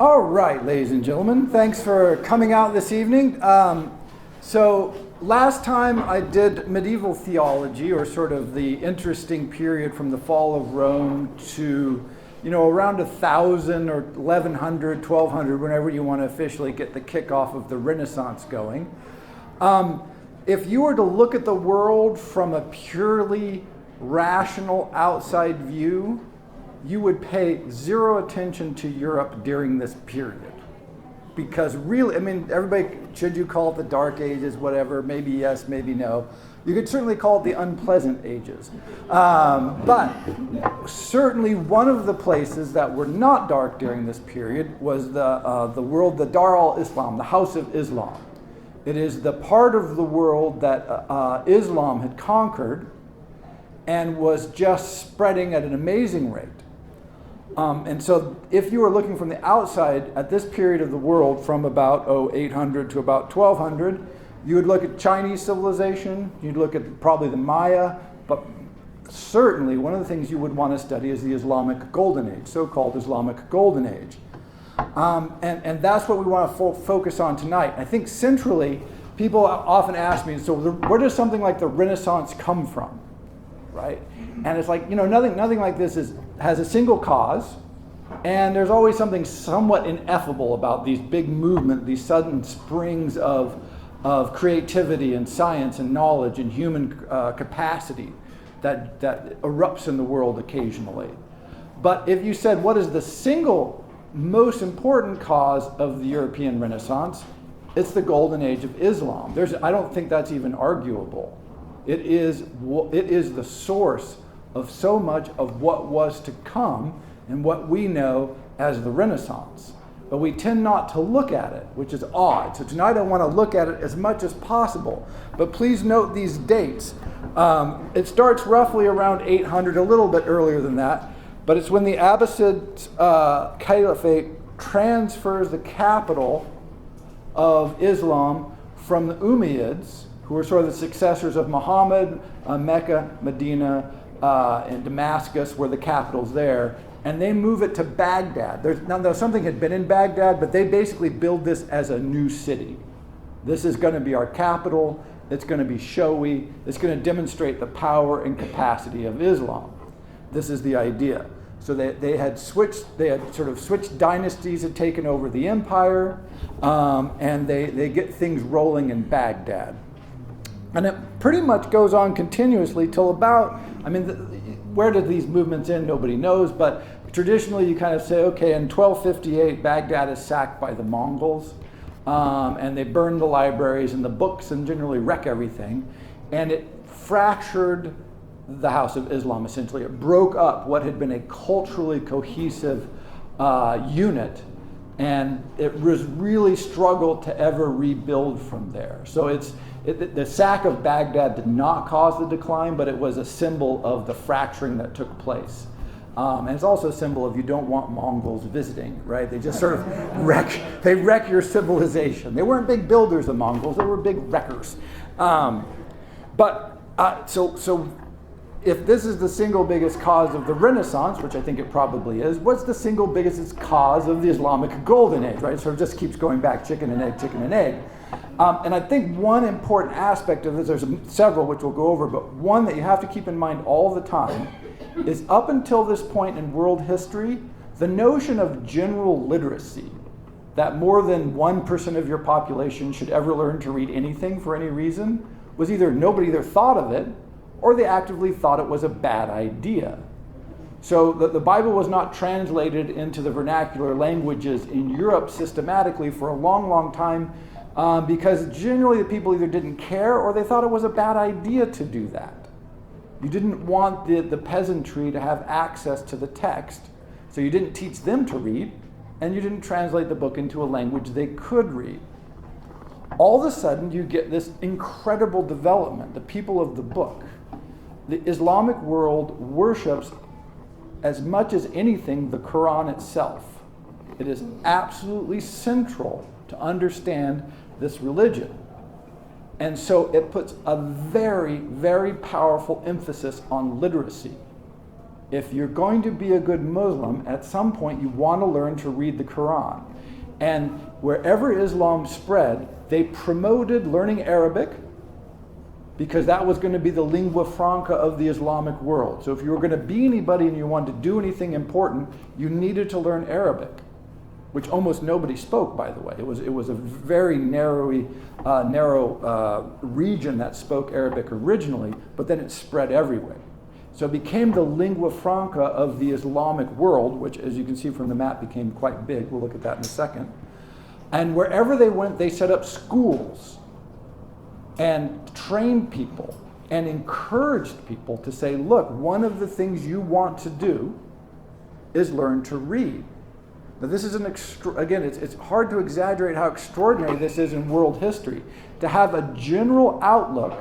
All right, ladies and gentlemen, thanks for coming out this evening. So last time I did medieval theology, or sort of the interesting period from the fall of Rome to, around 1000 or 1100, 1200, whenever you want to officially get the kickoff of the Renaissance going. If you were to look at the world from a purely rational outside view, you would pay zero attention to Europe during this period. Because really, everybody, should you call it the Dark Ages, whatever, maybe yes, maybe no. You could certainly call it the unpleasant ages. But certainly one of the places that were not dark during this period was the world, the dar-al-islam, the House of Islam. It is the part of the world that Islam had conquered and was just spreading at an amazing rate. And so if you were looking from the outside at this period of the world from about 800 to about 1200, you would look at Chinese civilization, you'd look at probably the Maya, but certainly one of the things you would want to study is the Islamic Golden Age, so-called Islamic Golden Age. And that's what we want to focus on tonight. I think centrally, people often ask me, so where does something like the Renaissance come from, right? And it's like, nothing like this has a single cause, and there's always something somewhat ineffable about these big movements, these sudden springs of creativity and science and knowledge and human capacity that erupts in the world occasionally. But if you said, what is the single most important cause of the European Renaissance, it's the Golden Age of Islam. I don't think that's even arguable. It is the source of so much of what was to come and what we know as the Renaissance. But we tend not to look at it, which is odd. So tonight I want to look at it as much as possible. But please note these dates. It starts roughly around 800, a little bit earlier than that. But it's when the Abbasid Caliphate transfers the capital of Islam from the Umayyads, who were sort of the successors of Muhammad. Mecca, Medina, and Damascus were the capitals there, and they move it to Baghdad. Now, something had been in Baghdad, but they basically build this as a new city. This is going to be our capital. It's going to be showy. It's going to demonstrate the power and capacity of Islam. This is the idea. So they had sort of switched dynasties, had taken over the empire, and they get things rolling in Baghdad. And it pretty much goes on continuously till about, where did these movements end? Nobody knows, but traditionally you kind of say, okay, in 1258, Baghdad is sacked by the Mongols, and they burn the libraries and the books and generally wreck everything. And it fractured the House of Islam, essentially. It broke up what had been a culturally cohesive unit, and it was really struggled to ever rebuild from there. So the sack of Baghdad did not cause the decline, but it was a symbol of the fracturing that took place. And it's also a symbol of you don't want Mongols visiting, right? They just sort of wreck your civilization. They weren't big builders, the Mongols, they were big wreckers. So if this is the single biggest cause of the Renaissance, which I think it probably is, what's the single biggest cause of the Islamic Golden Age, right? So it just keeps going back, chicken and egg. And I think one important aspect of this, there's several which we'll go over, but one that you have to keep in mind all the time is up until this point in world history, the notion of general literacy, that more than 1% of your population should ever learn to read anything for any reason, was either nobody either thought of it, or they actively thought it was a bad idea. So the Bible was not translated into the vernacular languages in Europe systematically for a long, long time, because generally the people either didn't care or they thought it was a bad idea to do that. You didn't want the peasantry to have access to the text, so you didn't teach them to read, and you didn't translate the book into a language they could read. All of a sudden, you get this incredible development. The people of the book. The Islamic world worships, as much as anything, the Quran itself. It is absolutely central to understand this religion. And so it puts a very, very powerful emphasis on literacy. if you're going to be a good Muslim, at some point you want to learn to read the Quran. And wherever Islam spread, they promoted learning Arabic because that was going to be the lingua franca of the Islamic world. So if you were going to be anybody and you wanted to do anything important, you needed to learn Arabic, which almost nobody spoke, by the way. It was a very narrow region that spoke Arabic originally, but then it spread everywhere. So it became the lingua franca of the Islamic world, which, as you can see from the map, became quite big. We'll look at that in a second. And wherever they went, they set up schools and trained people and encouraged people to say, look, one of the things you want to do is learn to read. Now this is again, it's hard to exaggerate how extraordinary this is in world history, to have a general outlook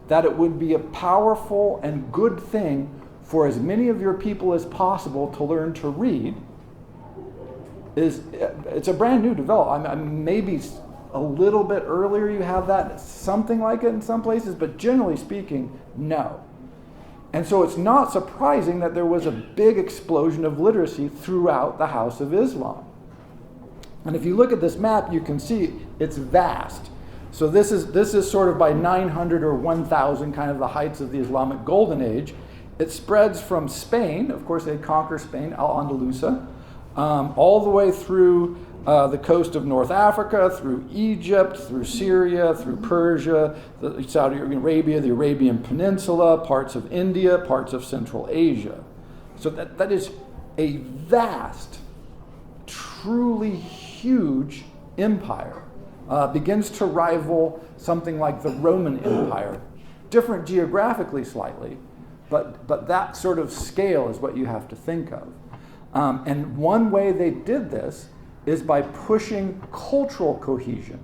that it would be a powerful and good thing for as many of your people as possible to learn to read. It's a brand new development. Maybe a little bit earlier you have that, something like it in some places, but generally speaking, no. And so it's not surprising that there was a big explosion of literacy throughout the House of Islam. And if you look at this map, you can see it's vast. So this is sort of by 900 or 1000, kind of the heights of the Islamic Golden Age. It spreads from Spain, of course they conquer Spain, Al-Andalusia, all the way through the coast of North Africa, through Egypt, through Syria, through Persia, Saudi Arabia, the Arabian Peninsula, parts of India, parts of Central Asia. So that is a vast, truly huge empire. Begins to rival something like the Roman Empire. Different geographically slightly, but that sort of scale is what you have to think of. And one way they did this is by pushing cultural cohesion,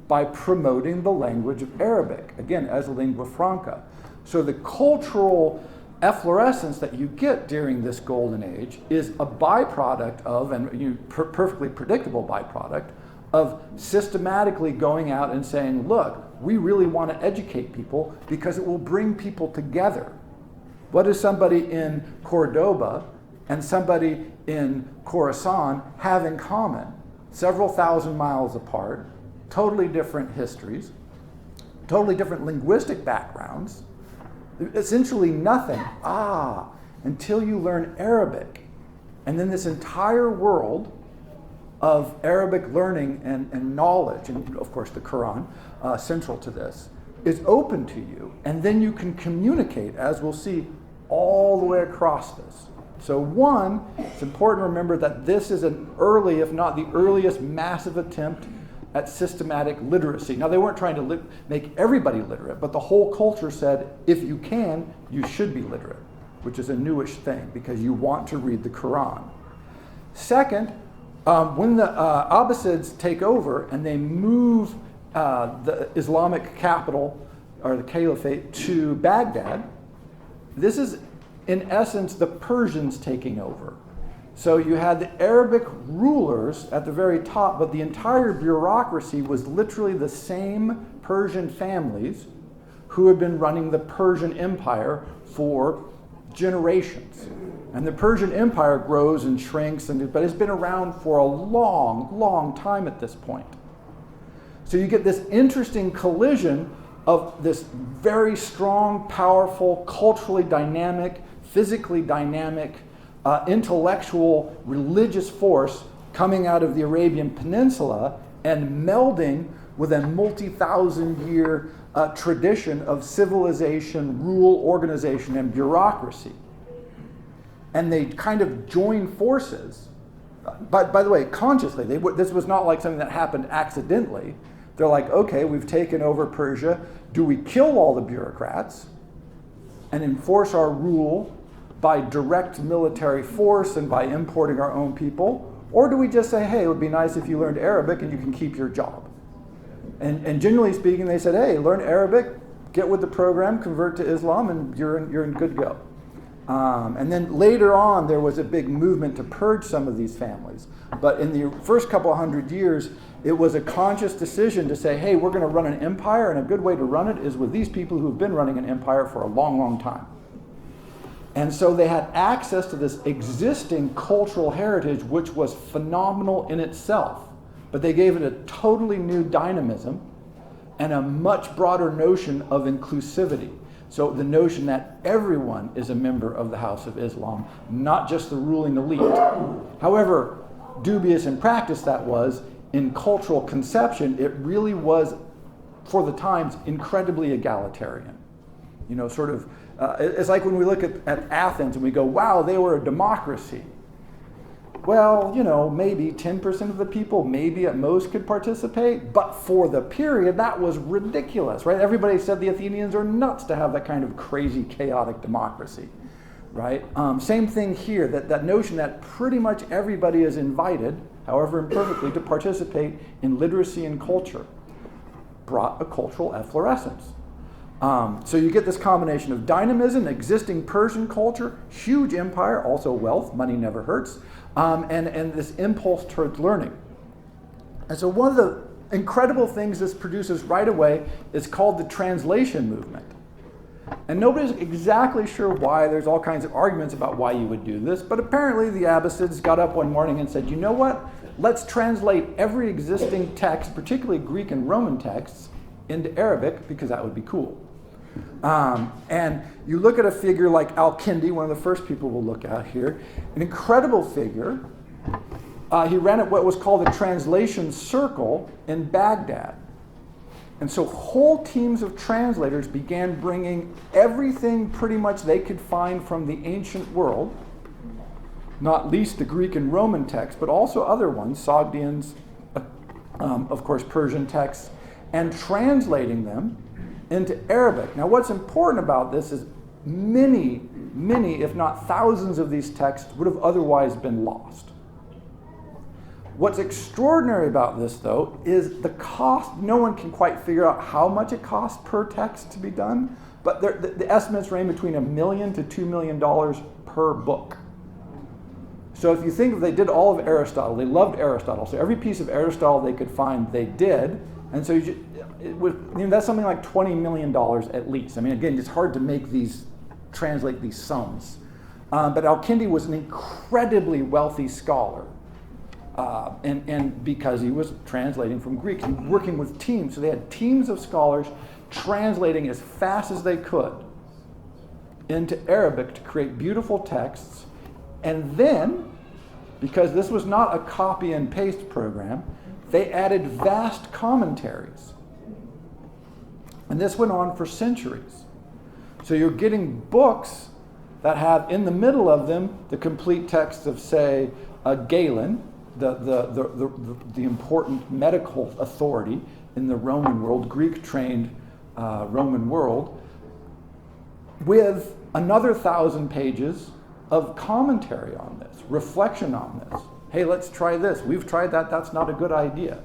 by promoting the language of Arabic, again, as a lingua franca. So the cultural efflorescence that you get during this golden age is a byproduct of, and perfectly predictable byproduct, of systematically going out and saying, look, we really want to educate people because it will bring people together. What does somebody in Cordoba and somebody in Khorasan have in common? Several thousand miles apart, totally different histories, totally different linguistic backgrounds, essentially nothing. Until you learn Arabic. And then this entire world of Arabic learning and knowledge, and of course the Quran, central to this, is open to you. And then you can communicate, as we'll see, all the way across this. So one, it's important to remember that this is an early, if not the earliest, massive attempt at systematic literacy. Now they weren't trying to make everybody literate, but the whole culture said, if you can, you should be literate, which is a newish thing because you want to read the Quran. Second, when the Abbasids take over and they move the Islamic capital, or the caliphate, to Baghdad, this is in essence the Persians taking over. So you had the Arabic rulers at the very top, but the entire bureaucracy was literally the same Persian families who had been running the Persian Empire for generations. And the Persian Empire grows and shrinks, but it's been around for a long, long time at this point. So you get this interesting collision of this very strong, powerful, culturally dynamic, physically dynamic, intellectual, religious force coming out of the Arabian Peninsula and melding with a multi-thousand-year tradition of civilization, rule, organization, and bureaucracy. And they kind of join forces. But by the way, consciously, this was not like something that happened accidentally. They're like, okay, we've taken over Persia. Do we kill all the bureaucrats and enforce our rule by direct military force and by importing our own people? Or do we just say, hey, it would be nice if you learned Arabic and you can keep your job? And generally speaking, they said, hey, learn Arabic, get with the program, convert to Islam, and you're in good go. And then later on, there was a big movement to purge some of these families. But in the first couple of hundred years, it was a conscious decision to say, hey, we're going to run an empire, and a good way to run it is with these people who've been running an empire for a long, long time. And so they had access to this existing cultural heritage, which was phenomenal in itself. But they gave it a totally new dynamism and a much broader notion of inclusivity. So the notion that everyone is a member of the House of Islam, not just the ruling elite. However dubious in practice that was, in cultural conception, it really was, for the times, incredibly egalitarian. You know, sort of, it's like when we look at Athens and we go, wow, they were a democracy. Well, you know, maybe 10% of the people, maybe at most, could participate, but for the period, that was ridiculous, right? Everybody said the Athenians are nuts to have that kind of crazy, chaotic democracy, right? Same thing here, that notion that pretty much everybody is invited, however imperfectly, to participate in literacy and culture, brought a cultural efflorescence. So you get this combination of dynamism, existing Persian culture, huge empire, also wealth, money never hurts, and this impulse towards learning. And so one of the incredible things this produces right away is called the translation movement. And nobody's exactly sure why. There's all kinds of arguments about why you would do this, but apparently the Abbasids got up one morning and said, you know what? Let's translate every existing text, particularly Greek and Roman texts, into Arabic, because that would be cool. And you look at a figure like Al-Kindi, one of the first people we'll look at here, an incredible figure. He ran at what was called a translation circle in Baghdad. And so whole teams of translators began bringing everything pretty much they could find from the ancient world, not least the Greek and Roman texts, but also other ones, Sogdians, of course, Persian texts, and translating them into Arabic. Now, what's important about this is many, if not thousands of these texts would have otherwise been lost. What's extraordinary about this, though, is the cost. No one can quite figure out how much it costs per text to be done, but the estimates range between $1 million to $2 million per book. So if you think if they did all of Aristotle, they loved Aristotle, so every piece of Aristotle they could find, they did, and so that's something like $20 million at least. I mean, again, it's hard to translate these sums. But Al-Kindi was an incredibly wealthy scholar. And because he was translating from Greek and working with teams. So they had teams of scholars translating as fast as they could into Arabic to create beautiful texts. And then, because this was not a copy and paste program, they added vast commentaries. And this went on for centuries. So you're getting books that have in the middle of them the complete text of, say, Galen, the important medical authority in the Roman world, Greek-trained Roman world, with another 1,000 pages of commentary on this, reflection on this. Hey, let's try this. We've tried that. That's not a good idea.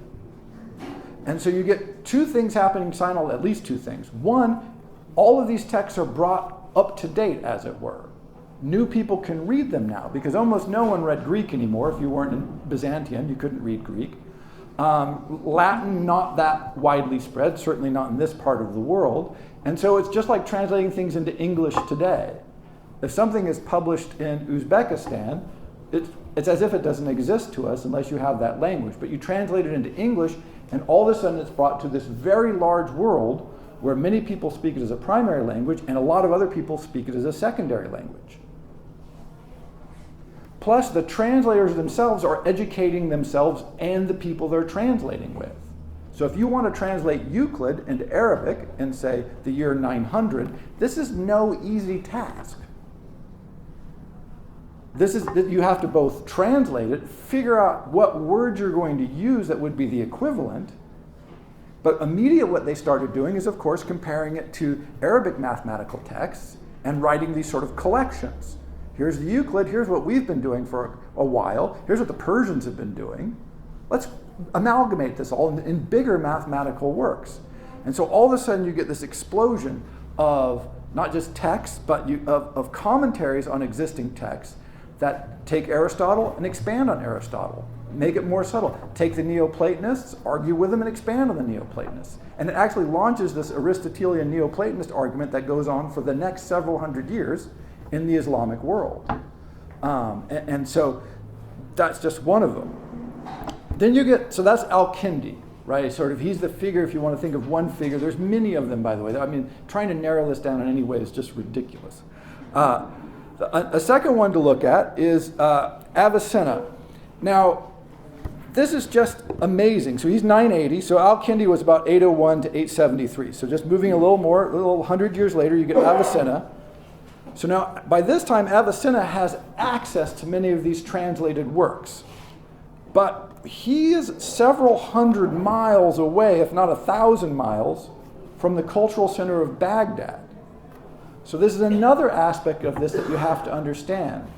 And so you get two things happening simultaneously, at least two things. One, all of these texts are brought up to date, as it were. New people can read them now because almost no one read Greek anymore. If you weren't in Byzantium, you couldn't read Greek. Latin, not that widely spread, certainly not in this part of the world. And so it's just like translating things into English today. If something is published in Uzbekistan, it's as if it doesn't exist to us unless you have that language. But you translate it into English, and all of a sudden it's brought to this very large world where many people speak it as a primary language and a lot of other people speak it as a secondary language. Plus, the translators themselves are educating themselves and the people they're translating with. So if you want to translate Euclid into Arabic in, say, the year 900, this is no easy task. You have to both translate it, figure out what words you're going to use that would be the equivalent, but immediately what they started doing is, of course, comparing it to Arabic mathematical texts and writing these sort of collections. Here's the Euclid, here's what we've been doing for a while, here's what the Persians have been doing. Let's amalgamate this all in bigger mathematical works. And so all of a sudden you get this explosion of not just texts, but of commentaries on existing texts that take Aristotle and expand on Aristotle, make it more subtle. Take the Neoplatonists, argue with them, and expand on the Neoplatonists. And it actually launches this Aristotelian Neoplatonist argument that goes on for the next several hundred years in the Islamic world. And so that's just one of them. Then you get, so that's Al-Kindi, right? Sort of, he's the figure, if you want to think of one figure. There's many of them, by the way. I mean, trying to narrow this down in any way is just ridiculous. A second one to look at is Avicenna. Now, this is just amazing. So he's 980. So Al-Kindi was about 801 to 873. So just moving a little 100 years later, you get Avicenna. So now, by this time, Avicenna has access to many of these translated works. But he is several hundred miles away, if not 1,000 miles, from the cultural center of Baghdad. So this is another aspect of this that you have to understand.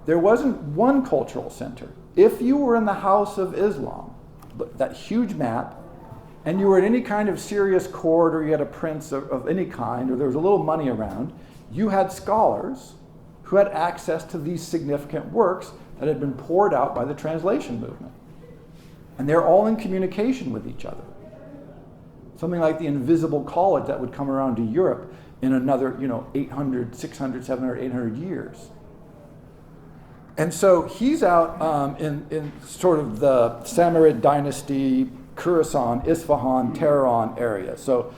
There wasn't one cultural center. If you were in the House of Islam, that huge map, and you were at any kind of serious court, or you had a prince of any kind, or there was a little money around, you had scholars who had access to these significant works that had been poured out by the translation movement. And they're all in communication with each other. Something like the invisible college that would come around to Europe in another, 800, 600, 700, 800 years. And so he's out in sort of the Samorid dynasty, Khorasan, Isfahan, Tehran area. So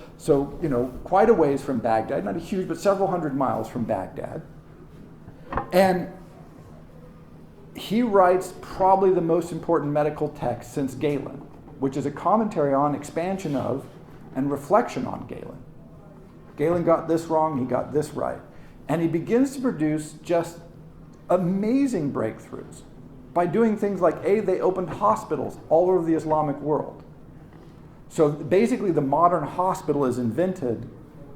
quite a ways from Baghdad, not a huge, but several hundred miles from Baghdad. And he writes probably the most important medical text since Galen, which is a commentary on, expansion of, and reflection on Galen. Galen got this wrong, he got this right. And he begins to produce just amazing breakthroughs by doing things like, they opened hospitals all over the Islamic world. So basically the modern hospital is invented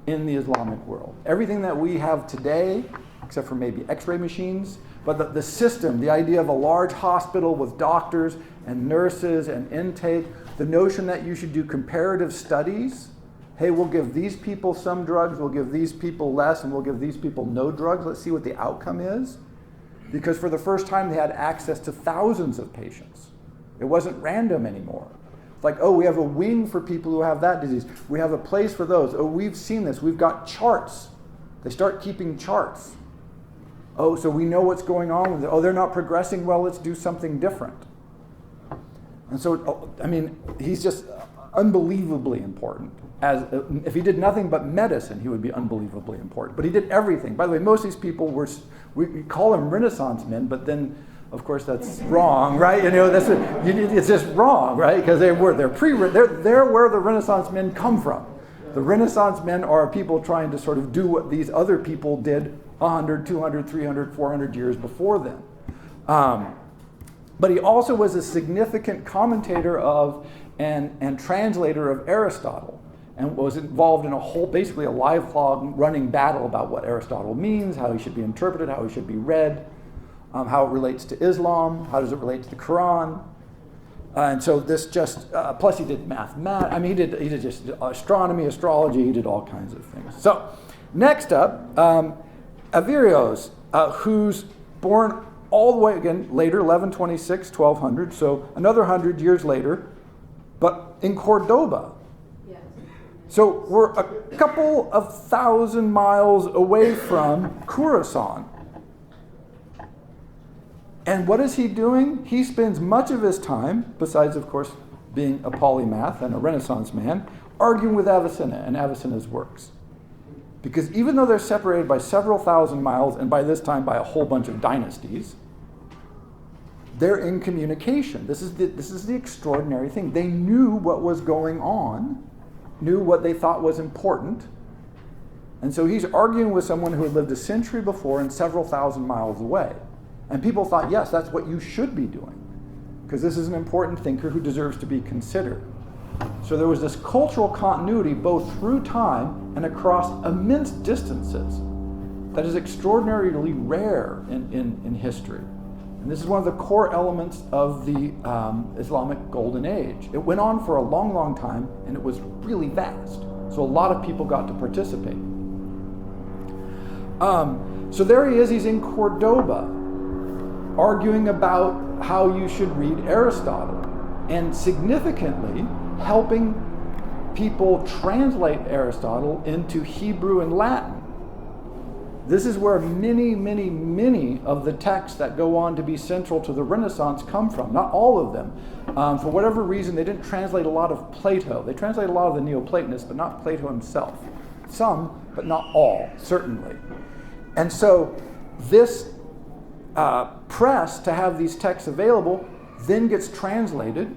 in the Islamic world. Everything that we have today, except for maybe x-ray machines, but the system, the idea of a large hospital with doctors and nurses and intake, the notion that you should do comparative studies. Hey, we'll give these people some drugs, we'll give these people less, and we'll give these people no drugs. Let's see what the outcome is. Because for the first time, they had access to thousands of patients. It wasn't random anymore. It's like, we have a wing for people who have that disease. We have a place for those. We've seen this. We've got charts. They start keeping charts. So we know what's going on with it. They're not progressing well, let's do something different. And so, he's just unbelievably important. If he did nothing but medicine, he would be unbelievably important. But he did everything. By the way, most of these people we call them Renaissance men, but then, of course, that's wrong, right? It's just wrong, right? Because they're where the Renaissance men come from. The Renaissance men are people trying to sort of do what these other people did 100, 200, 300, 400 years before them. But he also was a significant commentator of and translator of Aristotle, and was involved in basically a lifelong running battle about what Aristotle means, how he should be interpreted, how he should be read, how it relates to Islam, how does it relate to the Quran. And so this just, plus he did mathematics, he did just astronomy, astrology, he did all kinds of things. So next up, Avirios, who's born all the way, again, later, 1126, 1200, so another 100 years later, but in Cordoba. Yes. So we're a couple of 1,000 miles away from Khorasan. And what is he doing? He spends much of his time, besides, of course, being a polymath and a Renaissance man, arguing with Avicenna and Avicenna's works. Because even though they're separated by several thousand miles, and by this time by a whole bunch of dynasties, they're in communication. This is the extraordinary thing. They knew what was going on, knew what they thought was important, and so he's arguing with someone who had lived a century before and several thousand miles away. And people thought, yes, that's what you should be doing, because this is an important thinker who deserves to be considered. So there was this cultural continuity both through time and across immense distances that is extraordinarily rare in history. And this is one of the core elements of the Islamic Golden Age. It went on for a long, long time, and it was really vast. So a lot of people got to participate. So there he is, he's in Cordoba, arguing about how you should read Aristotle, and significantly helping people translate Aristotle into Hebrew and Latin. This is where many, many, many of the texts that go on to be central to the Renaissance come from. Not all of them. For whatever reason, they didn't translate a lot of Plato. They translated a lot of the Neoplatonists, but not Plato himself. Some, but not all, certainly. And so this press to have these texts available then gets translated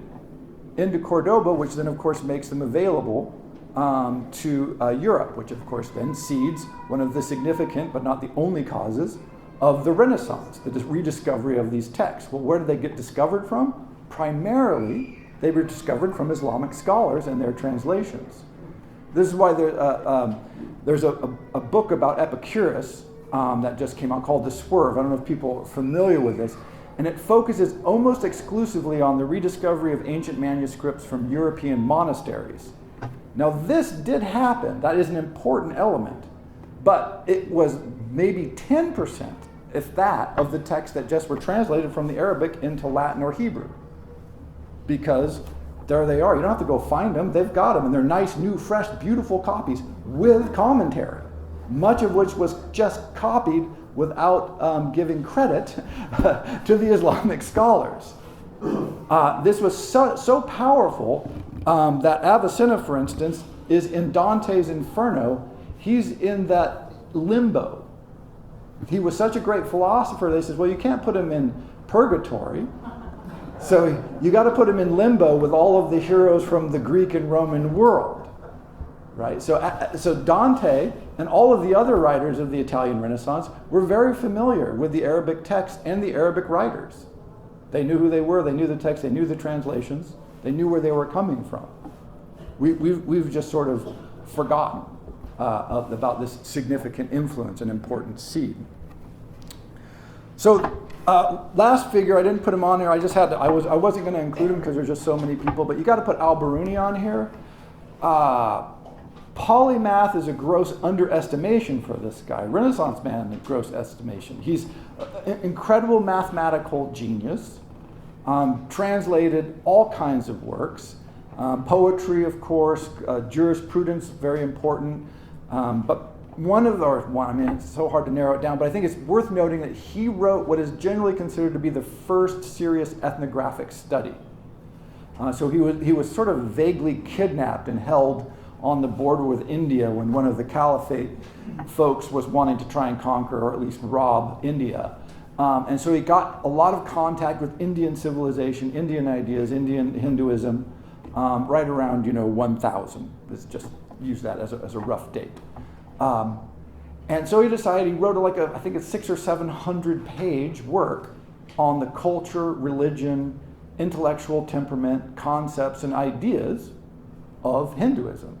into Cordoba, which then, of course, makes them available to Europe, which, of course, then seeds one of the significant, but not the only causes of the Renaissance, the rediscovery of these texts. Well, where did they get discovered from? Primarily, they were discovered from Islamic scholars and their translations. This is why there's a book about Epicurus that just came out called The Swerve. I don't know if people are familiar with this. And it focuses almost exclusively on the rediscovery of ancient manuscripts from European monasteries. Now, this did happen. That is an important element. But it was maybe 10%, if that, of the texts that just were translated from the Arabic into Latin or Hebrew. Because there they are. You don't have to go find them. They've got them. And they're nice, new, fresh, beautiful copies with commentary, much of which was just copied without giving credit to the Islamic scholars. This was so powerful that Avicenna, for instance, is in Dante's Inferno. He's in that limbo. He was such a great philosopher, they said, well, you can't put him in purgatory. So you got to put him in limbo with all of the heroes from the Greek and Roman world. Right? So Dante and all of the other writers of the Italian Renaissance were very familiar with the Arabic text and the Arabic writers. They knew who they were, they knew the text, they knew the translations, they knew where they were coming from. We've just sort of forgotten about this significant influence and important seed. So last figure, I didn't put him on here. I just had to, I wasn't going to include him because there's just so many people, but you got to put Al-Birundi on here. Polymath is a gross underestimation for this guy. Renaissance man, a gross estimation. He's an incredible mathematical genius, translated all kinds of works, poetry, of course, jurisprudence, very important. But it's so hard to narrow it down, but I think it's worth noting that he wrote what is generally considered to be the first serious ethnographic study. So he was sort of vaguely kidnapped and held on the border with India when one of the caliphate folks was wanting to try and conquer or at least rob India. And so he got a lot of contact with Indian civilization, Indian ideas, Indian Hinduism, right around 1000. Let's just use that as a rough date. And so he decided, he wrote I think it's 600 or 700 page work on the culture, religion, intellectual temperament, concepts, and ideas of Hinduism,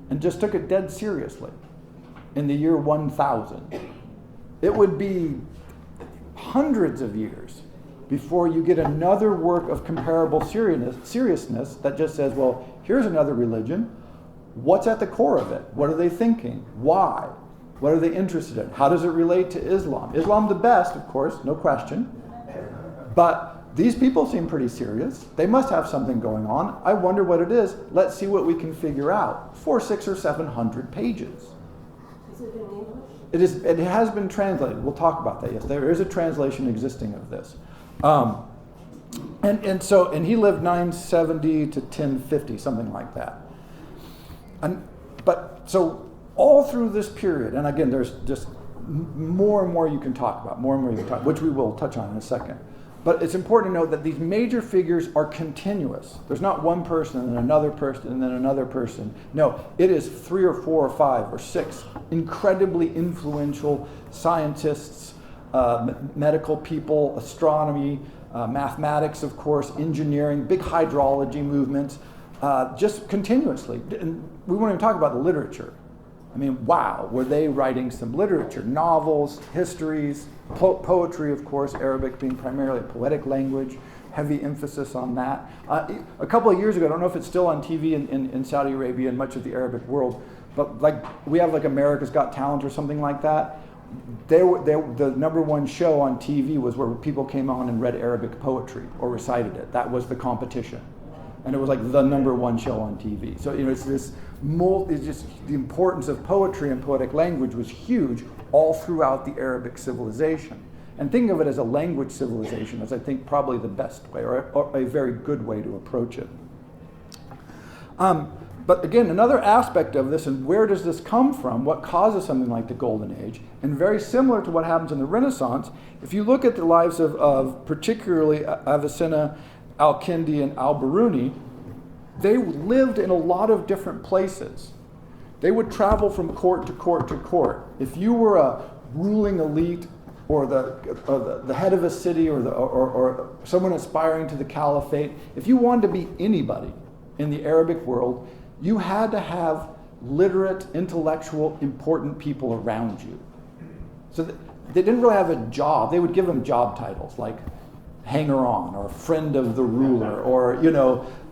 and just took it dead seriously in the year 1000. It would be hundreds of years before you get another work of comparable seriousness that just says, well, here's another religion. What's at the core of it? What are they thinking? Why? What are they interested in? How does it relate to Islam? Islam the best, of course, no question. But these people seem pretty serious. They must have something going on. I wonder what it is. Let's see what we can figure out. 600 or 700 pages. Is it in English? It has been translated. We'll talk about that. Yes, there is a translation existing of this. And he lived 970 to 1050, something like that. But so all through this period, and again, there's just more and more you can talk about, which we will touch on in a second. But it's important to note that these major figures are continuous. There's not one person and another person and then another person. No, it is 3 or 4 or 5 or 6 incredibly influential scientists, medical people, astronomy, mathematics, of course, engineering, big hydrology movements, just continuously. And we won't even talk about the literature. I mean, wow, were they writing some literature, novels, histories, poetry, of course, Arabic being primarily a poetic language, heavy emphasis on that. A couple of years ago, I don't know if it's still on TV in Saudi Arabia and much of the Arabic world, but we have America's Got Talent or something like that. The number one show on TV was where people came on and read Arabic poetry or recited it. That was the competition. And it was the number one show on TV. So it's just the importance of poetry and poetic language was huge all throughout the Arabic civilization. And think of it as a language civilization as I think probably the best way, or a very good way to approach it. But again, another aspect of this, and where does this come from? What causes something like the Golden Age? And very similar to what happens in the Renaissance, if you look at the lives of particularly Avicenna, Al-Kindi, and Al-Birundi, they lived in a lot of different places. They would travel from court to court to court. If you were a ruling elite or the head of a city or someone aspiring to the caliphate, if you wanted to be anybody in the Arabic world, you had to have literate, intellectual, important people around you. So they didn't really have a job. They would give them job titles like hanger-on or friend of the ruler or,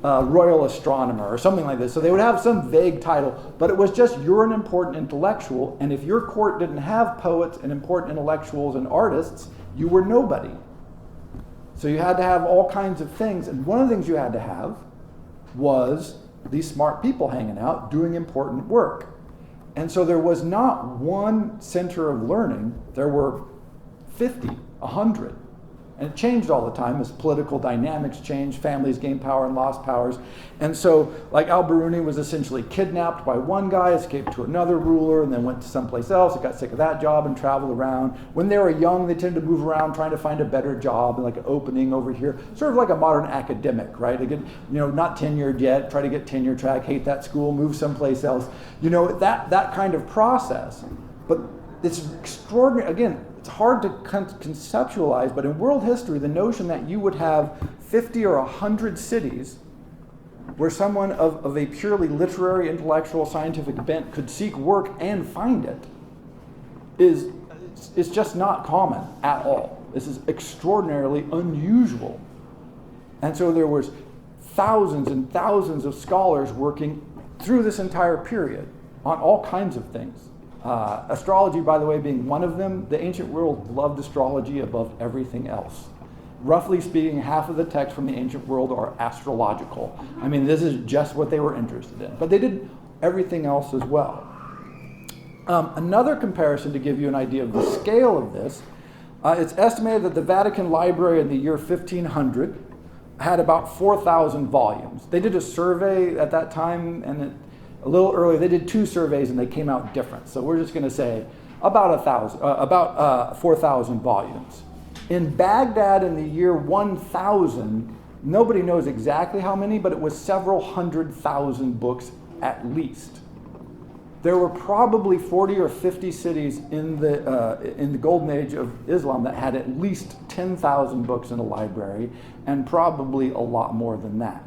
royal astronomer or something like this. So they would have some vague title, but it was just you're an important intellectual, and if your court didn't have poets and important intellectuals and artists, you were nobody. So you had to have all kinds of things, and one of the things you had to have was these smart people hanging out doing important work. And so there was not one center of learning, there were 50, 100. And it changed all the time as political dynamics changed, families gained power and lost powers. And so, like Al-Birundi was essentially kidnapped by one guy, escaped to another ruler, and then went to someplace else. He got sick of that job and traveled around. When they were young, they tended to move around trying to find a better job, like an opening over here. Sort of like a modern academic, right? They get, not tenured yet, try to get tenure track, hate that school, move someplace else. That kind of process. But it's extraordinary, again, it's hard to conceptualize, but in world history, the notion that you would have 50 or 100 cities where someone of a purely literary, intellectual, scientific bent could seek work and find it is just not common at all. This is extraordinarily unusual. And so there was thousands and thousands of scholars working through this entire period on all kinds of things. Astrology, by the way, being one of them. The ancient world loved astrology above everything else. Roughly speaking, half of the texts from the ancient world are astrological. I mean, this is just what they were interested in. But they did everything else as well. Another comparison to give you an idea of the scale of this, it's estimated that the Vatican Library in the year 1500 had about 4,000 volumes. They did a survey at that time, and a little earlier, they did 2 surveys and they came out different. So we're just going to say about 4,000 volumes. In Baghdad in the year 1000, nobody knows exactly how many, but it was several 100,000 books at least. There were probably 40 or 50 cities in the Golden Age of Islam that had at least 10,000 books in a library, and probably a lot more than that.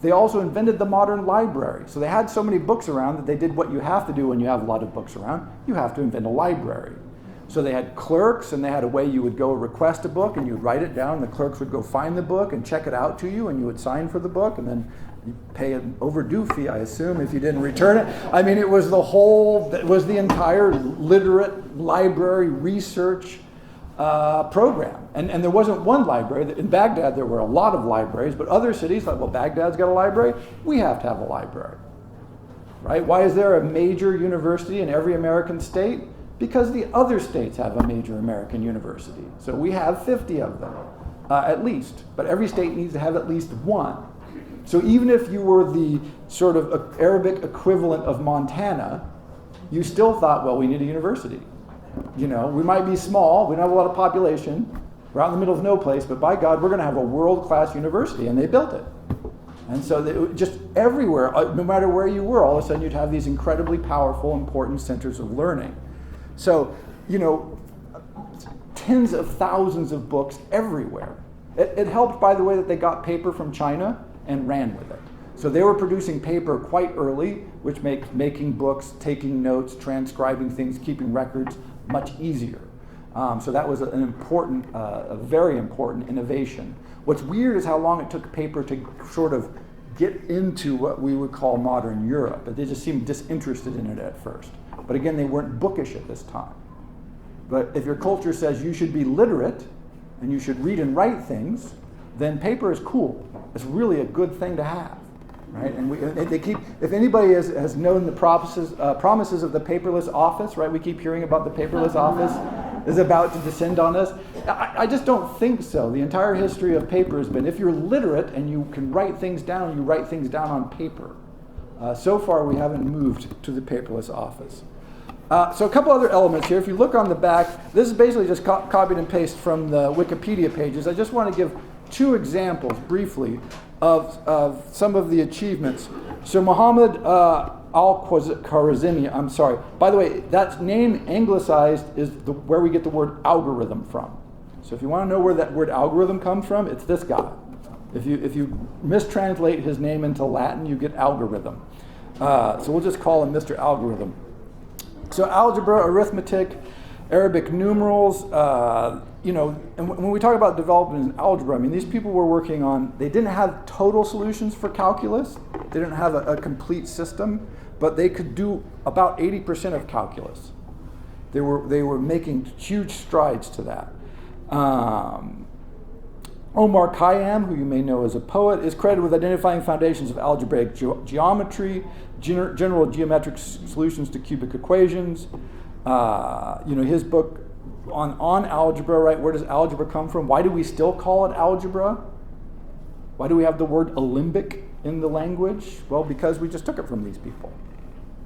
They also invented the modern library. So they had so many books around that they did what you have to do when you have a lot of books around. You have to invent a library. So they had clerks, and they had a way you would go request a book, and you'd write it down. The clerks would go find the book and check it out to you, and you would sign for the book, and then you pay an overdue fee, I assume, if you didn't return it. I mean, it was the entire literate library research program. And there wasn't one library. In Baghdad, there were a lot of libraries, but other cities, like, well, Baghdad's got a library, we have to have a library, right? Why is there a major university in every American state? Because the other states have a major American university. So we have 50 of them, at least. But every state needs to have at least one. So even if you were the sort of Arabic equivalent of Montana, you still thought, well, we need a university. We might be small, we don't have a lot of population, we're out in the middle of no place, but by God, we're going to have a world-class university, and they built it. And so just everywhere, no matter where you were, all of a sudden you'd have these incredibly powerful, important centers of learning. So, tens of thousands of books everywhere. It helped, by the way, that they got paper from China and ran with it. So they were producing paper quite early, which makes making books, taking notes, transcribing things, keeping records much easier. So that was a very important innovation. What's weird is how long it took paper to sort of get into what we would call modern Europe. They just seemed disinterested in it at first. But again, they weren't bookish at this time. But if your culture says you should be literate and you should read and write things, then paper is cool. It's really a good thing to have. right? And they keep, if anybody has known the promises of the paperless office, right? We keep hearing about the paperless office is about to descend on us. I just don't think so. The entire history of paper has been, if you're literate and you can write things down, you write things down on paper. So far, we haven't moved to the paperless office. So a couple other elements here. If you look on the back, this is basically just copied and pasted from the Wikipedia pages. I just want to give two examples briefly of some of the achievements. So Muhammad Al-Khwarizmi, I'm sorry. By the way, that name anglicized is where we get the word algorithm from. So if you want to know where that word algorithm comes from, it's this guy. If you mistranslate his name into Latin, you get algorithm. So we'll just call him Mr. Algorithm. So algebra, arithmetic, Arabic numerals, and when we talk about development in algebra, I mean, these people were working on, they didn't have total solutions for calculus. They didn't have a complete system, but they could do about 80% of calculus. They were making huge strides to that. Omar Khayyam, who you may know as a poet, is credited with identifying foundations of algebraic geometry, general geometric solutions to cubic equations. His book on algebra, right? Where does algebra come from? Why do we still call it algebra? Why do we have the word alembic in the language? Well, because we just took it from these people.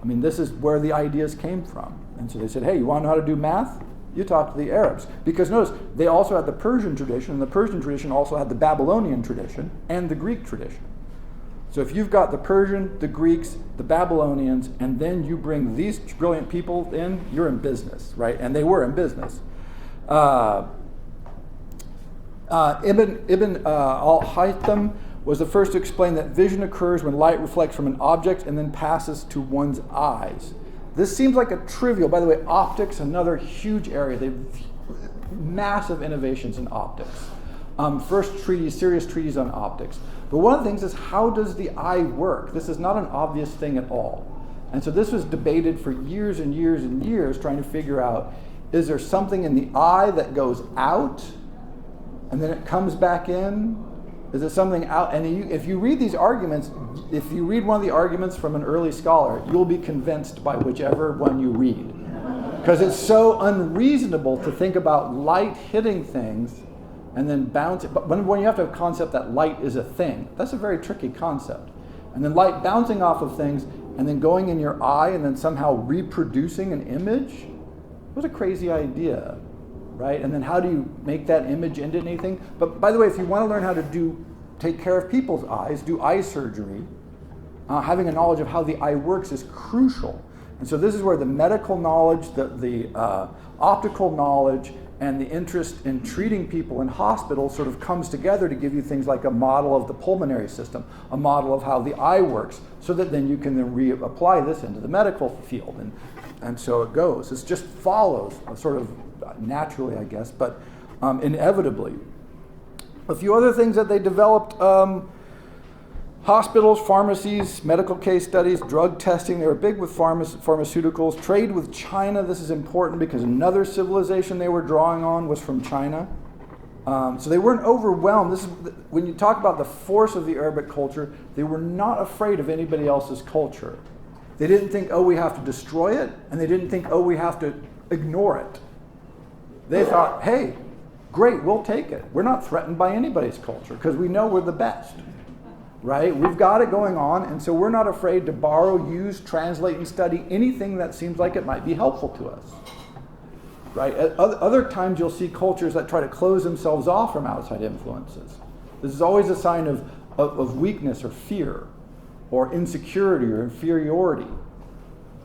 I mean, this is where the ideas came from. And so they said, hey, you want to know how to do math? You talk to the Arabs. Because notice, they also had the Persian tradition, and the Persian tradition also had the Babylonian tradition and the Greek tradition. So if you've got the Persian, the Greeks, the Babylonians, and then you bring these brilliant people in, you're in business, right? And they were in business. Ibn al-Haytham was the first to explain that vision occurs when light reflects from an object and then passes to one's eyes. This seems like a trivial, by the way, optics, another huge area. They've massive innovations in optics. First serious treatise on optics. But one of the things is, how does the eye work? This is not an obvious thing at all. And so this was debated for years and years and years, trying to figure out, is there something in the eye that goes out and then it comes back in? Is there something out? And if you read these arguments, if you read one of the arguments from an early scholar, you'll be convinced by whichever one you read. Because it's so unreasonable to think about light hitting things and then bouncing. But when you have to have a concept that light is a thing, that's a very tricky concept. And then light bouncing off of things and then going in your eye and then somehow reproducing an image, what a crazy idea, right? And then how do you make that image into anything? But by the way, if you want to learn how to take care of people's eyes, do eye surgery, having a knowledge of how the eye works is crucial. And so this is where the medical knowledge, the optical knowledge, and the interest in treating people in hospitals sort of comes together to give you things like a model of the pulmonary system, a model of how the eye works, so that then you can then reapply this into the medical field. And so it goes. It just follows sort of naturally, I guess, but inevitably. A few other things that they developed, hospitals, pharmacies, medical case studies, drug testing. They were big with pharmaceuticals. Trade with China. This is important because another civilization they were drawing on was from China. So they weren't overwhelmed. When you talk about the force of the Arabic culture, they were not afraid of anybody else's culture. They didn't think, oh, we have to destroy it, and they didn't think, oh, we have to ignore it. They thought, hey, great, we'll take it. We're not threatened by anybody's culture because we know we're the best, right? We've got it going on, and so we're not afraid to borrow, use, translate, and study anything that seems like it might be helpful to us, right? At other times, you'll see cultures that try to close themselves off from outside influences. This is always a sign of weakness or fear or insecurity or inferiority.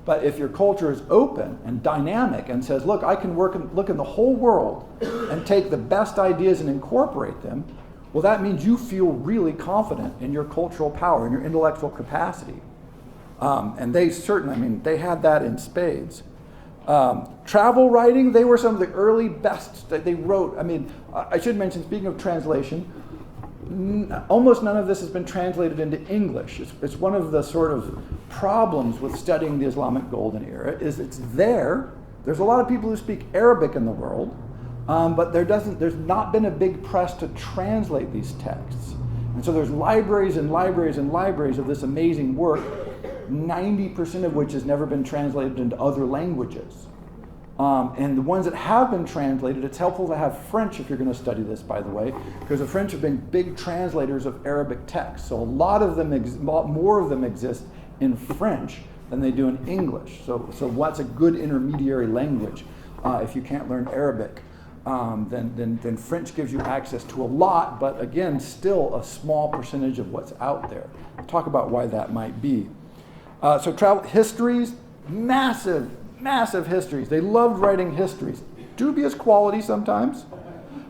But if your culture is open and dynamic and says, look, I can look in the whole world and take the best ideas and incorporate them, well, that means you feel really confident in your cultural power and your intellectual capacity. And they certainly, they had that in spades. Travel writing, they were some of the early best that they wrote. I should mention, speaking of translation, almost none of this has been translated into English. It's one of the sort of problems with studying the Islamic Golden Era is it's there. There's a lot of people who speak Arabic in the world, but there's not been a big press to translate these texts. And so there's libraries and libraries and libraries of this amazing work, 90% of which has never been translated into other languages. And the ones that have been translated, it's helpful to have French if you're going to study this, by the way, because the French have been big translators of Arabic texts. So a lot more of them exist in French than they do in English. So what's a good intermediary language if you can't learn Arabic? Then French gives you access to a lot, but again, still a small percentage of what's out there. I'll talk about why that might be. So travel histories, massive histories. They loved writing histories. Dubious quality sometimes,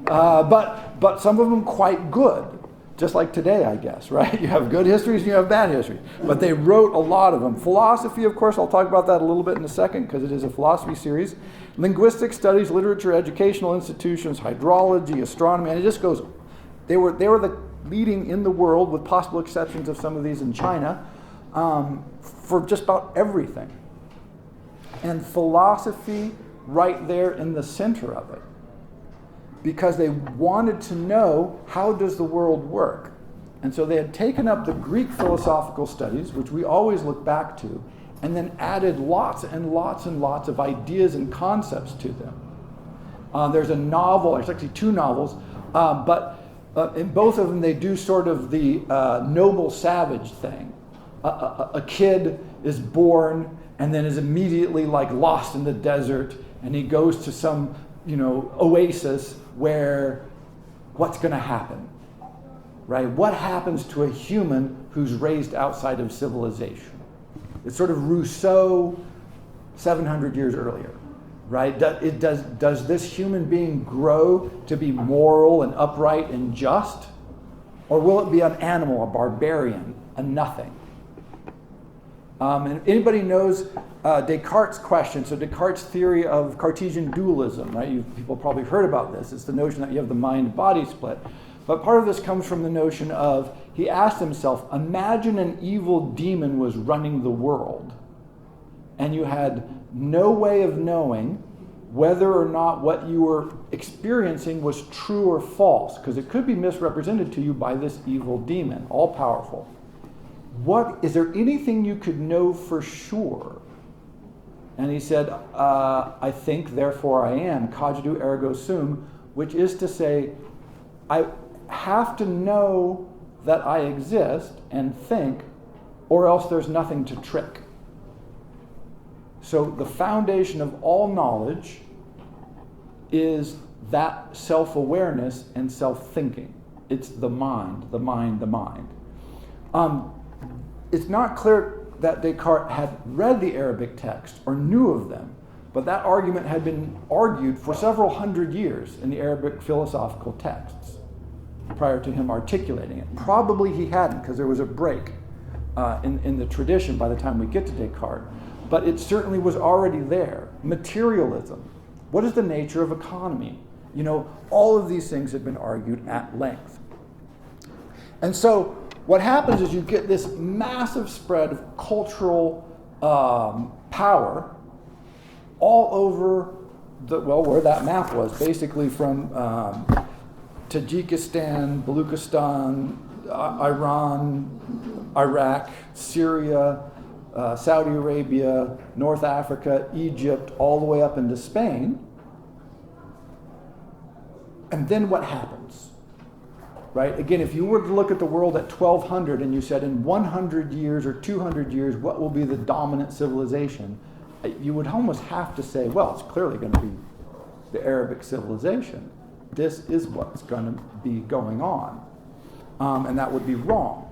but some of them quite good. Just like today, I guess, right? You have good histories and you have bad histories. But they wrote a lot of them. Philosophy, of course, I'll talk about that a little bit in a second because it is a philosophy series. Linguistic studies, literature, educational institutions, hydrology, astronomy, and it just goes. They were the leading in the world, with possible exceptions of some of these in China, for just about everything. And philosophy right there in the center of it. Because they wanted to know, how does the world work? And so they had taken up the Greek philosophical studies, which we always look back to, and then added lots and lots and lots of ideas and concepts to them. There's a novel, there's actually two novels, but in both of them they do sort of the noble savage thing. A kid is born and then is immediately like lost in the desert, and he goes to some oasis where what's going to happen, right? What happens to a human who's raised outside of civilization? It's sort of Rousseau 700 years earlier, right? Does this human being grow to be moral and upright and just? Or will it be an animal, a barbarian, a nothing? And anybody knows Descartes' question, so Descartes' theory of Cartesian dualism, right? People probably heard about this. It's the notion that you have the mind-body split. But part of this comes from the notion of, he asked himself, imagine an evil demon was running the world, and you had no way of knowing whether or not what you were experiencing was true or false, because it could be misrepresented to you by this evil demon, all-powerful. Is there anything you could know for sure? And he said, I think, therefore I am, cogito ergo sum, which is to say, I have to know that I exist and think, or else there's nothing to trick. So the foundation of all knowledge is that self-awareness and self-thinking. It's the mind, the mind, the mind. It's not clear that Descartes had read the Arabic text or knew of them, but that argument had been argued for several hundred years in the Arabic philosophical texts prior to him articulating it. Probably he hadn't, because there was a break in the tradition by the time we get to Descartes, but it certainly was already there. Materialism. What is the nature of economy? All of these things have been argued at length. And so what happens is you get this massive spread of cultural power all over where that map was, basically from Tajikistan, Baluchistan, Iran, Iraq, Syria, Saudi Arabia, North Africa, Egypt, all the way up into Spain. And then what happens? Right? Again, if you were to look at the world at 1200 and you said in 100 years or 200 years, what will be the dominant civilization? You would almost have to say, well, it's clearly going to be the Arabic civilization. This is what's going to be going on. And that would be wrong.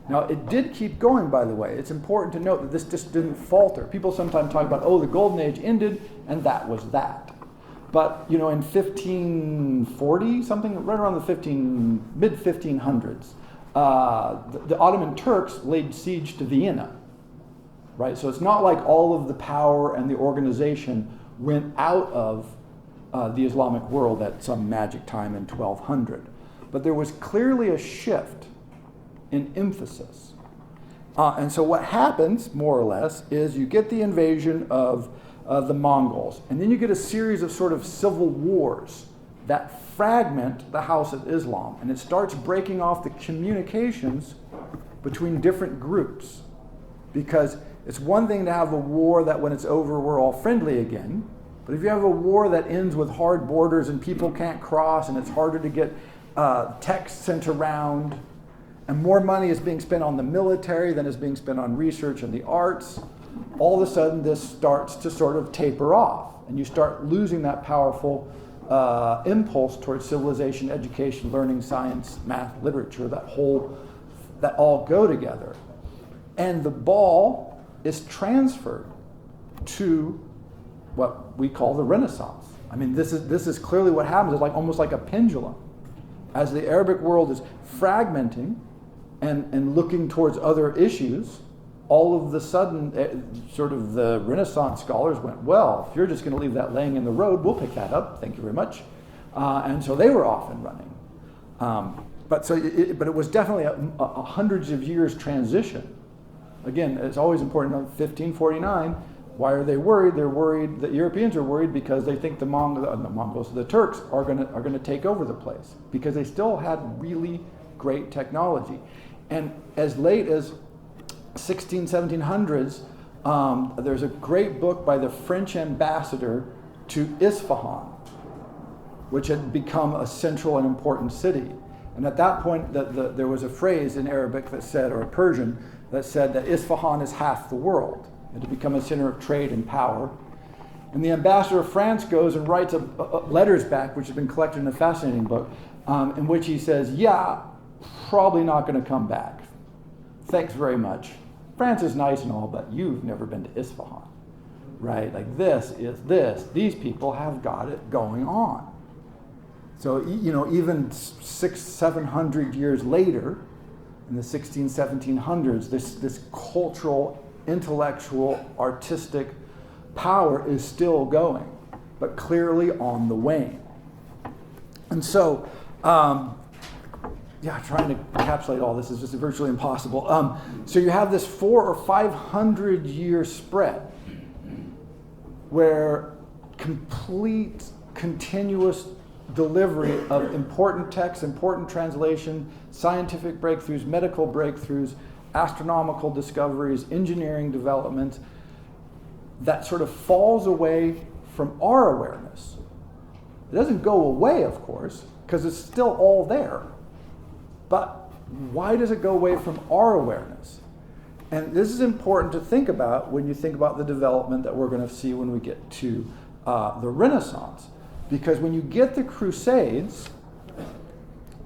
Now, it did keep going, by the way. It's important to note that this just didn't falter. People sometimes talk about, the Golden Age ended, and that was that. But, in 1540, something right around the mid-1500s, the Ottoman Turks laid siege to Vienna, right? So it's not like all of the power and the organization went out of the Islamic world at some magic time in 1200. But there was clearly a shift in emphasis. And so what happens, more or less, is you get the invasion of the Mongols, and then you get a series of sort of civil wars that fragment the house of Islam, and it starts breaking off the communications between different groups. Because it's one thing to have a war that when it's over we're all friendly again, but if you have a war that ends with hard borders and people can't cross and it's harder to get texts sent around, and more money is being spent on the military than is being spent on research and the arts, all of a sudden this starts to sort of taper off, and you start losing that powerful impulse towards civilization, education, learning, science, math, literature, that all go together. And the ball is transferred to what we call the Renaissance. I mean, this is clearly what happens. It's like almost like a pendulum. As the Arabic world is fragmenting and looking towards other issues, all of the sudden, sort of the Renaissance scholars went, well, if you're just going to leave that laying in the road, we'll pick that up. Thank you very much. And so they were off and running. But it was definitely a hundreds of years transition. Again, it's always important. 1549. Why are they worried? They're worried. The Europeans are worried because they think the Turks are going to take over the place, because they still had really great technology. And as late as 1700s, there's a great book by the French ambassador to Isfahan, which had become a central and important city. And at that point, there was a phrase in Arabic that said, or Persian, that said that Isfahan is half the world. And to become a center of trade and power. And the ambassador of France goes and writes letters back, which have been collected in a fascinating book, in which he says, yeah, probably not going to come back. Thanks very much. France is nice and all, but you've never been to Isfahan, right? Like these people have got it going on. So, even 600-700 years later, in the 1700s, this cultural, intellectual, artistic power is still going, but clearly on the wane. And so, trying to encapsulate all this is just virtually impossible. So you have this 400 or 500 year spread where complete, continuous delivery of important texts, important translation, scientific breakthroughs, medical breakthroughs, astronomical discoveries, engineering development, that sort of falls away from our awareness. It doesn't go away, of course, because it's still all there. But why does it go away from our awareness? And this is important to think about when you think about the development that we're going to see when we get to the Renaissance. Because when you get the Crusades,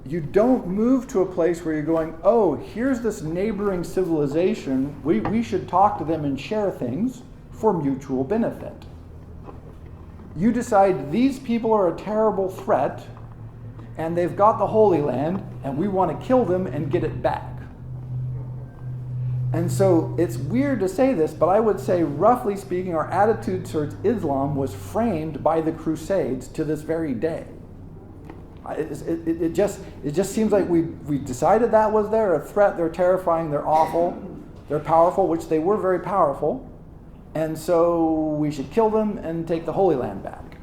you don't move to a place where you're going, oh, here's this neighboring civilization. We should talk to them and share things for mutual benefit. You decide these people are a terrible threat, and they've got the Holy Land, and we want to kill them and get it back. And so it's weird to say this, but I would say, roughly speaking, our attitude towards Islam was framed by the Crusades to this very day. It just seems like we decided that was there, a threat, they're terrifying, they're awful, they're powerful, which they were very powerful, and so we should kill them and take the Holy Land back.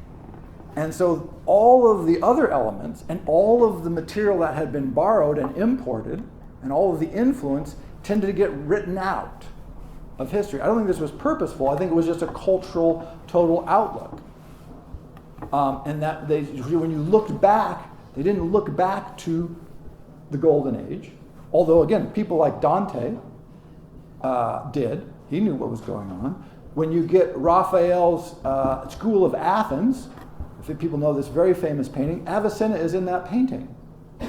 And so all of the other elements and all of the material that had been borrowed and imported and all of the influence tended to get written out of history. I don't think this was purposeful. I think it was just a cultural, total outlook. And that when you looked back, they didn't look back to the Golden Age. Although, again, people like Dante did. He knew what was going on. When you get Raphael's School of Athens, if people know this very famous painting, Avicenna is in that painting.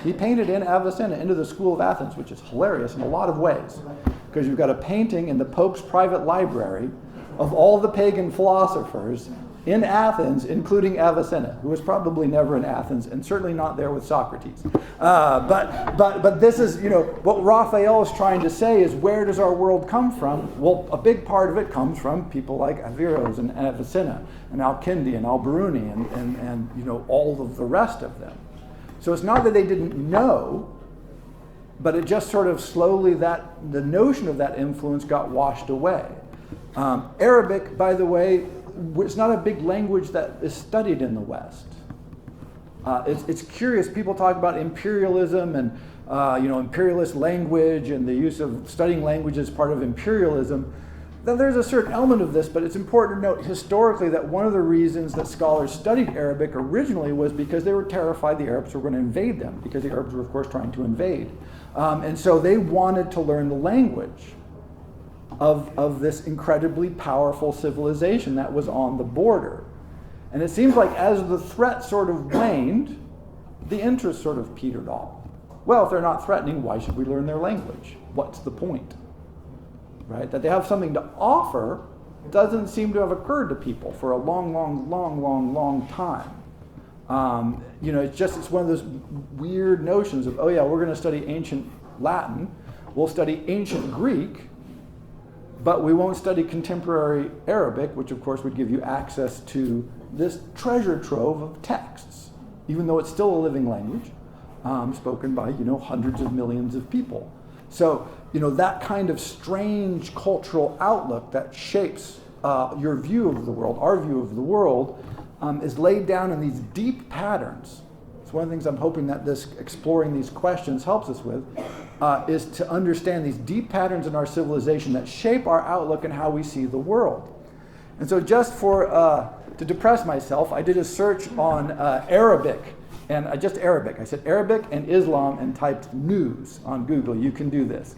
He painted in Avicenna into the School of Athens, which is hilarious in a lot of ways. Because you've got a painting in the Pope's private library of all the pagan philosophers in Athens, including Avicenna, who was probably never in Athens and certainly not there with Socrates. But this is, what Raphael is trying to say is, where does our world come from? Well, a big part of it comes from people like Averroes and Avicenna and Al-Kindi and Al-Birundi and all of the rest of them. So it's not that they didn't know, but it just sort of slowly the notion of that influence got washed away. Arabic, by the way, it's not a big language that is studied in the West. It's curious. People talk about imperialism and imperialist language and the use of studying language as part of imperialism. Now, there's a certain element of this, but it's important to note historically that one of the reasons that scholars studied Arabic originally was because they were terrified the Arabs were going to invade them, because the Arabs were, of course, trying to invade. And so they wanted to learn the language of this incredibly powerful civilization that was on the border. And it seems like as the threat sort of waned, the interest sort of petered off. Well, if they're not threatening, why should we learn their language? What's the point? Right? That they have something to offer doesn't seem to have occurred to people for a long time. It's one of those weird notions of, oh yeah, we're going to study ancient Latin, we'll study ancient Greek, but we won't study contemporary Arabic, which of course would give you access to this treasure trove of texts, even though it's still a living language, spoken by hundreds of millions of people. So that kind of strange cultural outlook that shapes your view of the world, our view of the world, is laid down in these deep patterns. It's one of the things I'm hoping that this exploring these questions helps us with, is to understand these deep patterns in our civilization that shape our outlook and how we see the world. And so just to depress myself, I did a search on Arabic, and just Arabic. I said Arabic and Islam and typed news on Google. You can do this.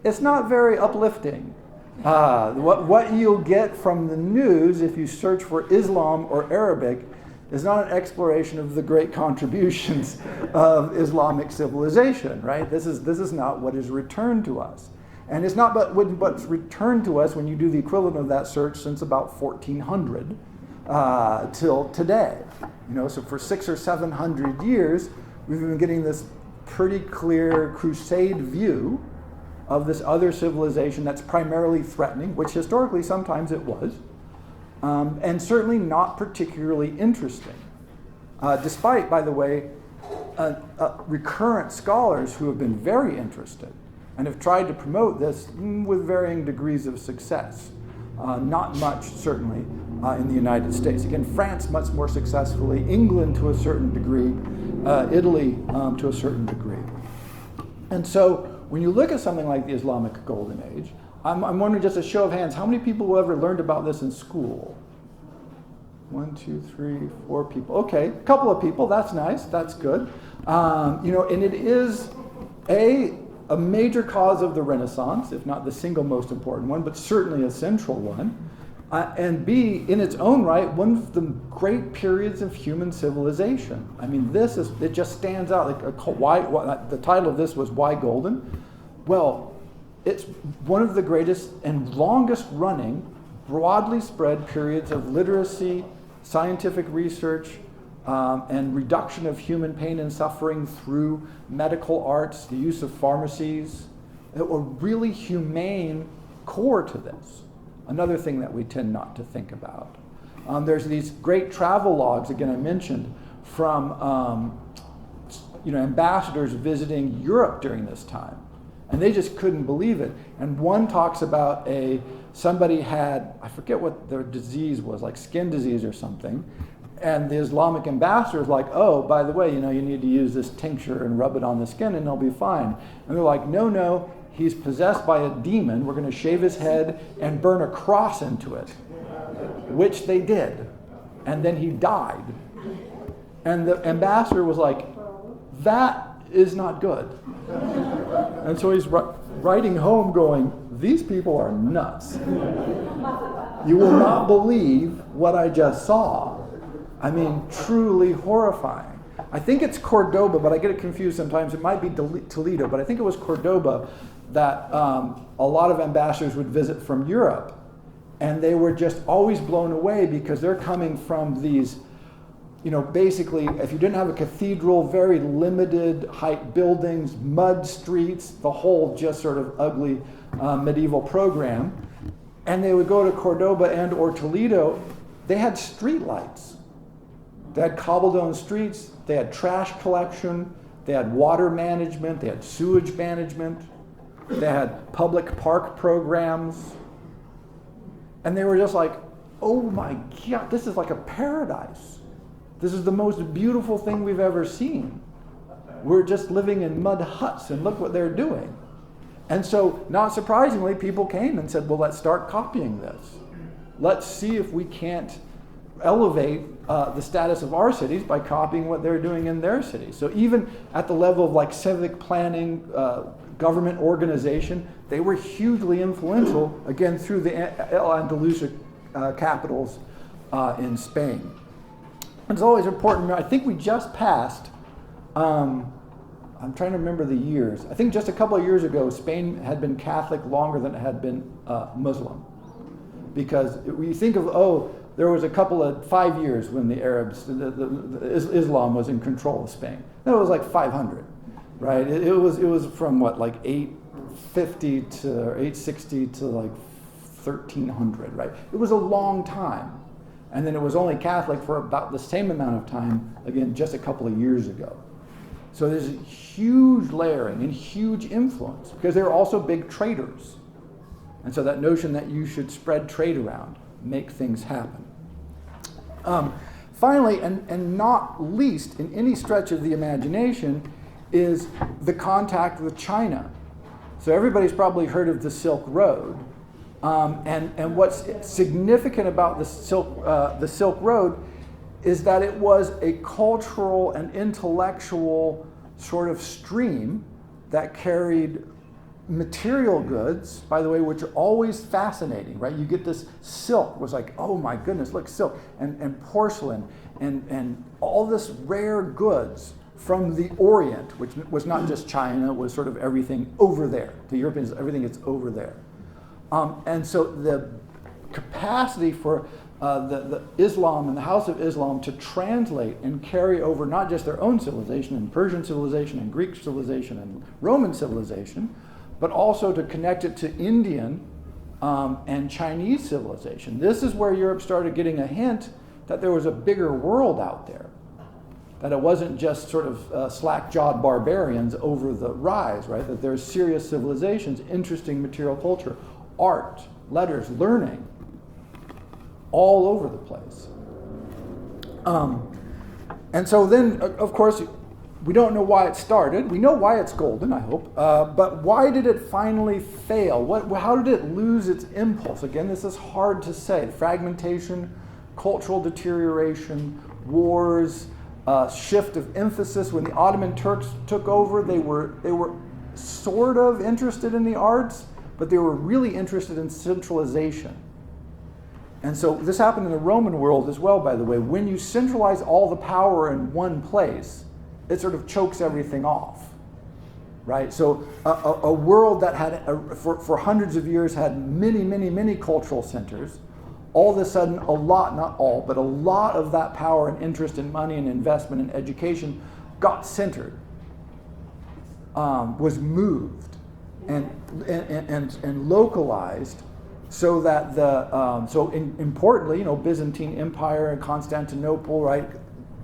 It's not very uplifting. What you'll get from the news if you search for Islam or Arabic is not an exploration of the great contributions of Islamic civilization, right? This is not what is returned to us. And it's not what's returned to us when you do the equivalent of that search since about 1400 till today. So for 600 or 700 years, we've been getting this pretty clear crusade view of this other civilization that's primarily threatening, which historically sometimes it was, and certainly not particularly interesting. Despite, by the way, recurrent scholars who have been very interested and have tried to promote this with varying degrees of success. Not much, certainly, in the United States. Again, France much more successfully, England to a certain degree, Italy to a certain degree. And so when you look at something like the Islamic Golden Age, I'm wondering, just a show of hands, how many people who ever learned about this in school? 1, 2, 3, 4 people. Okay, a couple of people, that's nice, that's good. And it is a major cause of the Renaissance, if not the single most important one, but certainly a central one. And B, in its own right, one of the great periods of human civilization. I mean, it just stands out. The title of this was Why Golden? Well, it's one of the greatest and longest running, broadly spread periods of literacy, scientific research, and reduction of human pain and suffering through medical arts, the use of pharmacies. A really humane core to this. Another thing that we tend not to think about. There's these great travel logs, again I mentioned, from ambassadors visiting Europe during this time. And they just couldn't believe it. And one talks about somebody had, I forget what their disease was, like skin disease or something. And the Islamic ambassador is like, oh, by the way, you need to use this tincture and rub it on the skin and they'll be fine. And they're like, no, he's possessed by a demon. We're going to shave his head and burn a cross into it, which they did. And then he died. And the ambassador was like, that is not good. And so he's writing home going, these people are nuts. You will not believe what I just saw. I mean, truly horrifying. I think it's Cordoba, but I get it confused sometimes. It might be Toledo, but I think it was Cordoba that a lot of ambassadors would visit from Europe. And they were just always blown away because they're coming from these, basically, if you didn't have a cathedral, very limited height buildings, mud streets, the whole just sort of ugly medieval program. And they would go to Cordoba and or Toledo. They had street lights. They had cobblestone streets, they had trash collection, they had water management, they had sewage management, they had public park programs. And they were just like, oh my God, this is like a paradise. This is the most beautiful thing we've ever seen. We're just living in mud huts, and look what they're doing. And so, not surprisingly, people came and said, well, let's start copying this. Let's see if we can't elevate the status of our cities by copying what they're doing in their cities. So even at the level of like civic planning, government organization, they were hugely influential, again, through the Al-Andalusia capitals in Spain. It's always important. I think we just passed, I'm trying to remember the years. I think just a couple of years ago, Spain had been Catholic longer than it had been Muslim. Because we think of, there was a couple of 5 years when the Arabs, Islam was in control of Spain. That was like 500, right? It was from what, like 850 to or 860 to like 1300, right? It was a long time. And then it was only Catholic for about the same amount of time, again, just a couple of years ago. So there's a huge layering and huge influence because they were also big traders. And so that notion that you should spread trade around, make things happen. Finally, and not least in any stretch of the imagination, is the contact with China. So everybody's probably heard of the Silk Road. And what's significant about the Silk Road is that it was a cultural and intellectual sort of stream that carried material goods, by the way, which are always fascinating, right? You get this silk, was like, oh my goodness, look, silk, and porcelain, and all this rare goods from the Orient, which was not just China, was sort of everything over there. To Europeans, everything is over there. And so the capacity for the Islam and the House of Islam to translate and carry over not just their own civilization and Persian civilization and Greek civilization and Roman civilization, but also to connect it to Indian and Chinese civilization. This is where Europe started getting a hint that there was a bigger world out there, that it wasn't just sort of slack-jawed barbarians over the rise, right? That there's serious civilizations, interesting material culture, art, letters, learning, all over the place. And so then, of course, we don't know why it started. We know why it's golden, I hope. But why did it finally fail? How did it lose its impulse? Again, this is hard to say. Fragmentation, cultural deterioration, wars, shift of emphasis. When the Ottoman Turks took over, they were sort of interested in the arts, but they were really interested in centralization. And so this happened in the Roman world as well, by the way. When you centralize all the power in one place, it sort of chokes everything off, right? So a world that had, for hundreds of years, had many cultural centers, all of a sudden, a lot, not all, but a lot of that power and interest and money and investment and education got centered, was moved and localized, so that importantly, Byzantine Empire and Constantinople, right?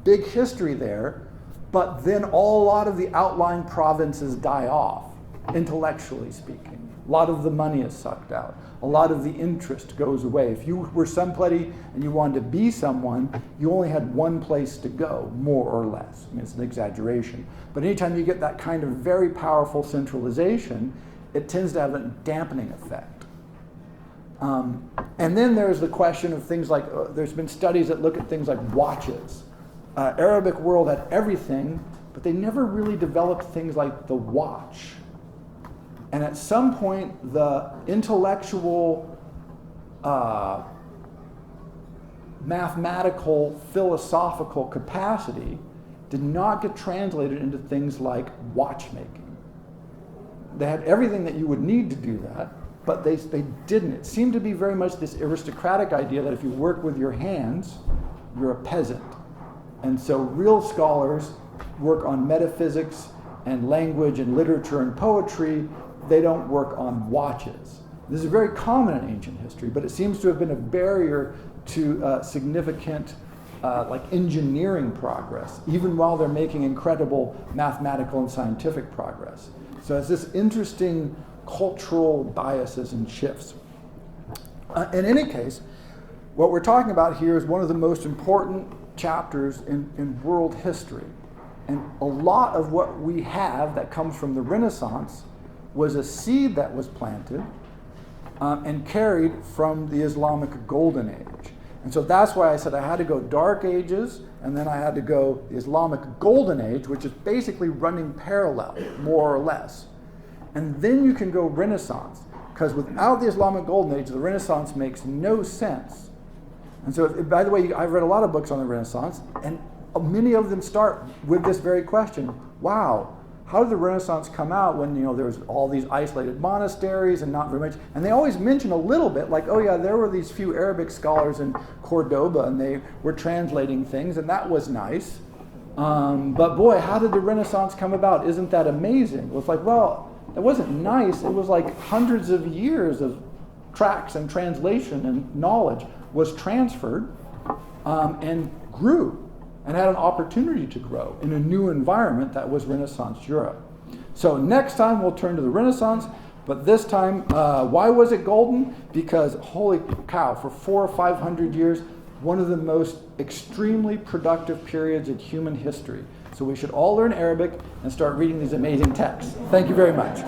Big history there. But then a lot of the outlying provinces die off, intellectually speaking. A lot of the money is sucked out. A lot of the interest goes away. If you were somebody and you wanted to be someone, you only had one place to go, more or less. I mean, it's an exaggeration. But anytime you get that kind of very powerful centralization, it tends to have a dampening effect. And then there's the question of things like, there's been studies that look at things like watches. Arabic world had everything, but they never really developed things like the watch. And at some point, the intellectual, mathematical, philosophical capacity did not get translated into things like watchmaking. They had everything that you would need to do that, but they didn't. It seemed to be very much this aristocratic idea that if you work with your hands, you're a peasant. And so real scholars work on metaphysics and language and literature and poetry. They don't work on watches. This is very common in ancient history, but it seems to have been a barrier to significant like engineering progress, even while they're making incredible mathematical and scientific progress. So it's this interesting cultural biases and shifts. In any case, what we're talking about here is one of the most important chapters in world history. And a lot of what we have that comes from the Renaissance was a seed that was planted and carried from the Islamic Golden Age. And so that's why I said I had to go Dark Ages, and then I had to go the Islamic Golden Age, which is basically running parallel, more or less. And then you can go Renaissance, because without the Islamic Golden Age, the Renaissance makes no sense. And so, by the way, I've read a lot of books on the Renaissance, and many of them start with this very question: wow, how did the Renaissance come out when, there's all these isolated monasteries and not very much? And they always mention a little bit, like, oh yeah, there were these few Arabic scholars in Cordoba, and they were translating things, and that was nice. But boy, how did the Renaissance come about? Isn't that amazing? Well, it's like, well, it wasn't nice. It was like hundreds of years of tracts and translation and knowledge was transferred and grew, and had an opportunity to grow in a new environment that was Renaissance Europe. So next time we'll turn to the Renaissance, but this time, why was it golden? Because holy cow, for 400 or 500 years, one of the most extremely productive periods in human history. So we should all learn Arabic and start reading these amazing texts. Thank you very much.